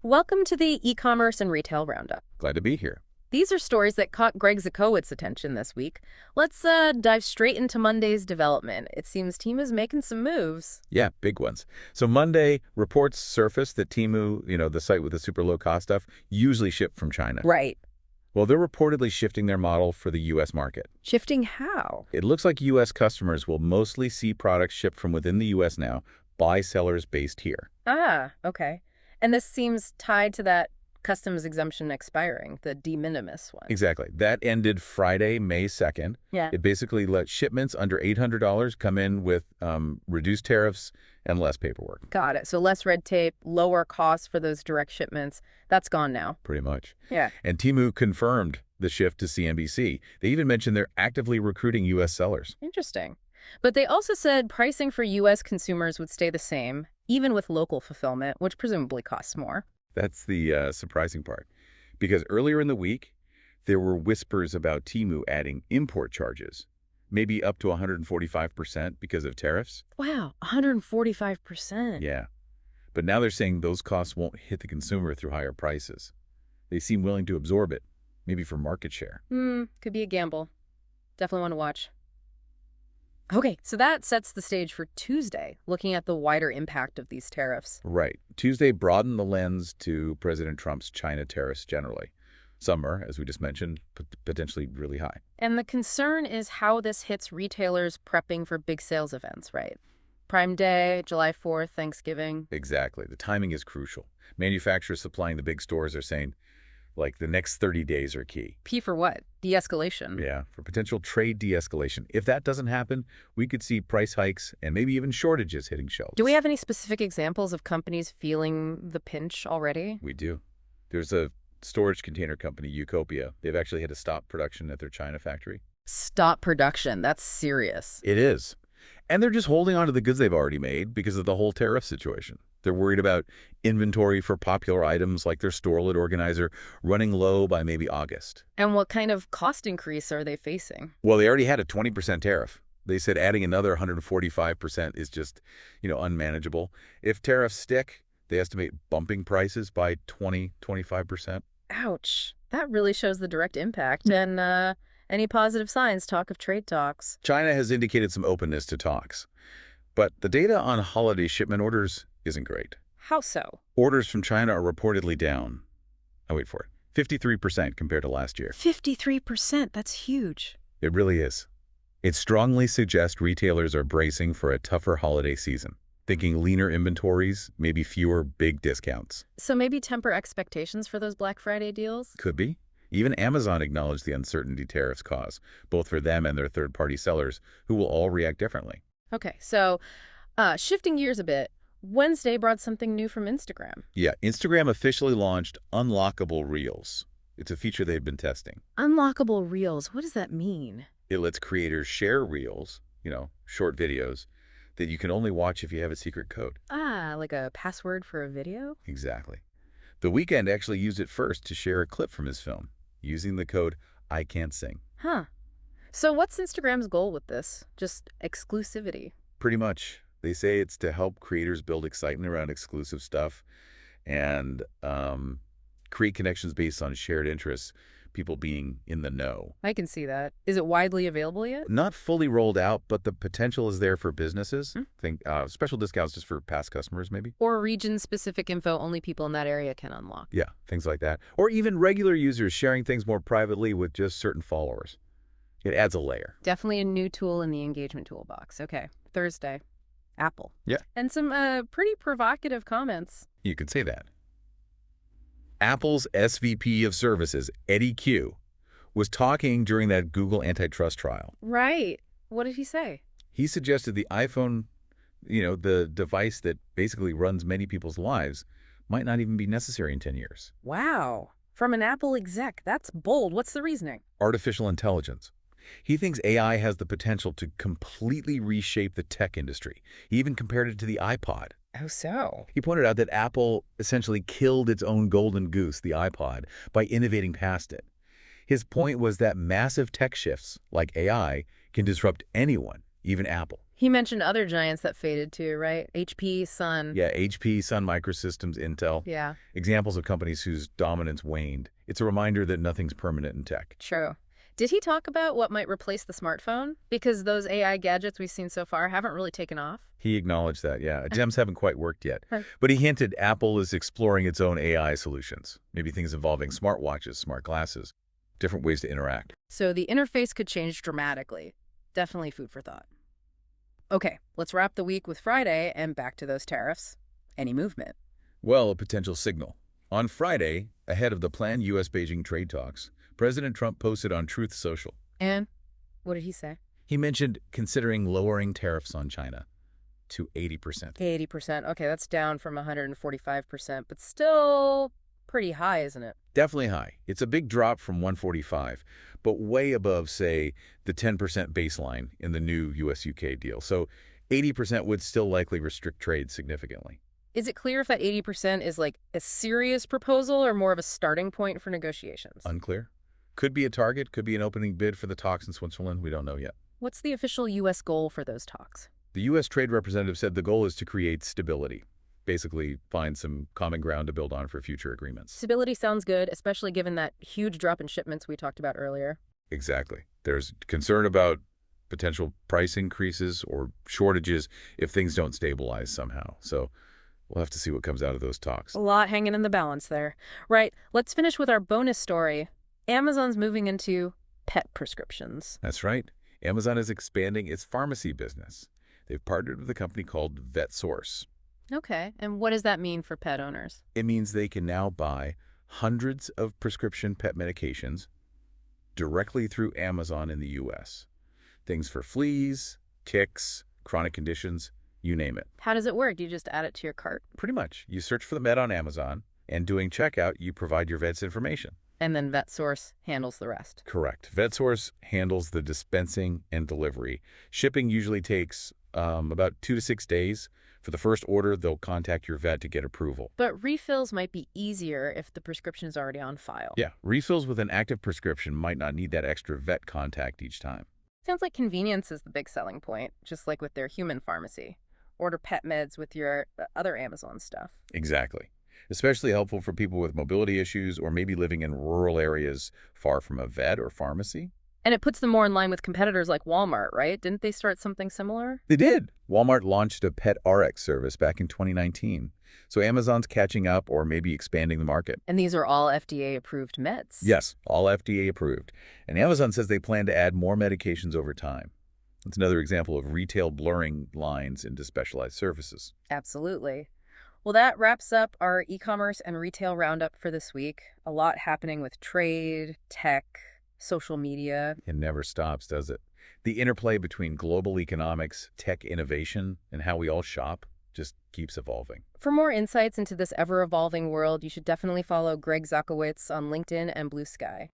Welcome to the e-commerce and retail roundup. Glad to be here. These are stories that caught Greg Zakowitz's attention this week. Let's dive straight into Monday's development. It seems Temu's making some moves. Yeah, big ones. So Monday, reports surfaced that Temu, the site with the super low-cost stuff, usually shipped from China. Right. Well, they're reportedly shifting their model for the U.S. market. Shifting how? It looks like U.S. customers will mostly see products shipped from within the U.S. now by sellers based here. Ah, okay. And this seems tied to that customs exemption expiring, the de minimis one. Exactly. That ended Friday, May 2nd. Yeah. It basically let shipments under $800 come in with reduced tariffs and less paperwork. Got it. So less red tape, lower costs for those direct shipments. That's gone now. Pretty much. Yeah. And Temu confirmed the shift to CNBC. They even mentioned they're actively recruiting U.S. sellers. Interesting. But they also said pricing for U.S. consumers would stay the same, even with local fulfillment, which presumably costs more. That's the surprising part. Because earlier in the week, there were whispers about Temu adding import charges, maybe up to 145% because of tariffs. Wow, 145%. Yeah. But now they're saying those costs won't hit the consumer through higher prices. They seem willing to absorb it, maybe for market share. Could be a gamble. Definitely want to watch. Okay, so that sets the stage for Tuesday, looking at the wider impact of these tariffs. Right. Tuesday broadened the lens to President Trump's China tariffs generally. Some are, as we just mentioned, potentially really high. And the concern is how this hits retailers prepping for big sales events, right? Prime Day, July 4th, Thanksgiving. Exactly. The timing is crucial. Manufacturers supplying the big stores are saying, the next 30 days are key. P for what? De-escalation. Yeah, for potential trade de-escalation. If that doesn't happen, we could see price hikes and maybe even shortages hitting shelves. Do we have any specific examples of companies feeling the pinch already? We do. There's a storage container company, Utopia. They've actually had to stop production at their China factory. Stop production. That's serious. It is. And they're just holding on to the goods they've already made because of the whole tariff situation. They're worried about inventory for popular items like their store lid organizer running low by maybe August. And what kind of cost increase are they facing? Well, they already had a 20% tariff. They said adding another 145% is just, unmanageable. If tariffs stick, they estimate bumping prices by 25%. Ouch. That really shows the direct impact. And any positive signs? Talk of trade talks. China has indicated some openness to talks. But the data on holiday shipment orders isn't great. How so? Orders from China are reportedly down. Wait for it. 53% compared to last year. 53%? That's huge. It really is. It strongly suggests retailers are bracing for a tougher holiday season, thinking leaner inventories, maybe fewer big discounts. So maybe temper expectations for those Black Friday deals? Could be. Even Amazon acknowledged the uncertainty tariffs cause, both for them and their third-party sellers, who will all react differently. Okay, so shifting gears a bit, Wednesday brought something new from Instagram. Yeah, Instagram officially launched Unlockable Reels. It's a feature they've been testing. Unlockable Reels, what does that mean? It lets creators share Reels, short videos, that you can only watch if you have a secret code. Ah, like a password for a video? Exactly. The Weeknd actually used it first to share a clip from his film, using the code I Can't Sing. Huh. So what's Instagram's goal with this? Just exclusivity? Pretty much. They say it's to help creators build excitement around exclusive stuff and create connections based on shared interests, people being in the know. I can see that. Is it widely available yet? Not fully rolled out, but the potential is there for businesses. Think special discounts just for past customers, maybe. Or region-specific info only people in that area can unlock. Yeah, things like that. Or even regular users sharing things more privately with just certain followers. It adds a layer. Definitely a new tool in the engagement toolbox. Okay, Thursday. Apple. Yeah. And some pretty provocative comments. You could say that. Apple's SVP of Services, Eddy Cue, was talking during that Google antitrust trial. Right. What did he say? He suggested the iPhone, the device that basically runs many people's lives, might not even be necessary in 10 years. Wow. From an Apple exec. That's bold. What's the reasoning? Artificial intelligence. He thinks AI has the potential to completely reshape the tech industry. He even compared it to the iPod. Oh, so? He pointed out that Apple essentially killed its own golden goose, the iPod, by innovating past it. His point was that massive tech shifts, like AI, can disrupt anyone, even Apple. He mentioned other giants that faded too, right? HP, Sun. Yeah, HP, Sun Microsystems, Intel. Yeah, Examples of companies whose dominance waned. It's a reminder that nothing's permanent in tech. true. Did he talk about what might replace the smartphone? Because those AI gadgets we've seen so far haven't really taken off. He acknowledged that, yeah. Gems haven't quite worked yet. Huh. But he hinted Apple is exploring its own AI solutions. Maybe things involving smartwatches, smart glasses, different ways to interact. So the interface could change dramatically. Definitely food for thought. Okay, let's wrap the week with Friday and back to those tariffs. Any movement? Well, a potential signal. On Friday, ahead of the planned U.S. Beijing trade talks, President Trump posted on Truth Social. And what did he say? He mentioned considering lowering tariffs on China to 80%. 80%. Okay, that's down from 145%, but still pretty high, isn't it? Definitely high. It's a big drop from 145, but way above, say, the 10% baseline in the new U.S.-UK deal. So 80% would still likely restrict trade significantly. Is it clear if that 80% is like a serious proposal or more of a starting point for negotiations? Unclear. Could be a target, could be an opening bid for the talks in Switzerland. We don't know yet. What's the official U.S. goal for those talks? The U.S. trade representative said the goal is to create stability, basically find some common ground to build on for future agreements. Stability sounds good, especially given that huge drop in shipments we talked about earlier. Exactly. There's concern about potential price increases or shortages if things don't stabilize somehow. So we'll have to see what comes out of those talks. A lot hanging in the balance there. Right, let's finish with our bonus story. Amazon's moving into pet prescriptions. That's right. Amazon is expanding its pharmacy business. They've partnered with a company called VetSource. Okay, and what does that mean for pet owners? It means they can now buy hundreds of prescription pet medications directly through Amazon in the U.S. Things for fleas, ticks, chronic conditions, you name it. How does it work? Do you just add it to your cart? Pretty much. You search for the med on Amazon, and doing checkout, you provide your vet's information. And then VetSource handles the rest. Correct. VetSource handles the dispensing and delivery. Shipping usually takes about 2 to 6 days. For the first order, they'll contact your vet to get approval. But refills might be easier if the prescription is already on file. Yeah, refills with an active prescription might not need that extra vet contact each time. Sounds like convenience is the big selling point, just like with their human pharmacy. Order pet meds with your other Amazon stuff. Exactly. Especially helpful for people with mobility issues or maybe living in rural areas far from a vet or pharmacy. And it puts them more in line with competitors like Walmart, right? Didn't they start something similar? They did. Walmart launched a pet RX service back in 2019. So Amazon's catching up or maybe expanding the market. And these are all FDA-approved meds. Yes, all FDA approved. And Amazon says they plan to add more medications over time. It's another example of retail blurring lines into specialized services. Absolutely. Well, that wraps up our e-commerce and retail roundup for this week. A lot happening with trade, tech, social media. It never stops, does it? The interplay between global economics, tech innovation, and how we all shop just keeps evolving. For more insights into this ever-evolving world, you should definitely follow Greg Zakowicz on LinkedIn and Blue Sky.